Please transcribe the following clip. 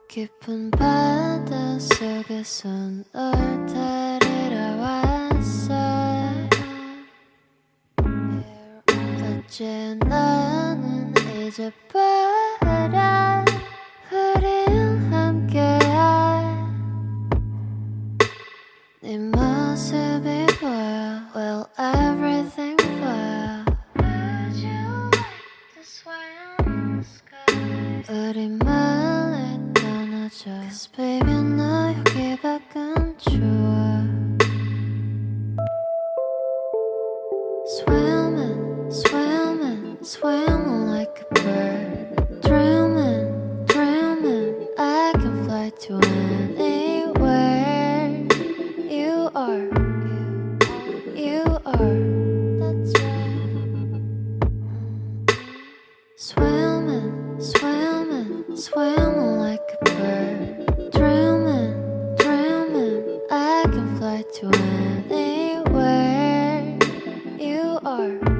깊은 바다 속에서 널 데리러 왔어. 어째 너는 잊어버려. 우린 함께야. 네 모습이 보여. Well, everything 보여. Would you like to swim in the sky? 우리 멀리 떠나자. Cause baby 너 여기 밖은 좋아. Swimming, swimming, swimming like a bird. Dreaming, dreaming, I can fly to anywhere. You are, you are, that's right. Swimming, swimming, swimming like a bird. Dreaming, dreaming, I can fly to anywhere. You are.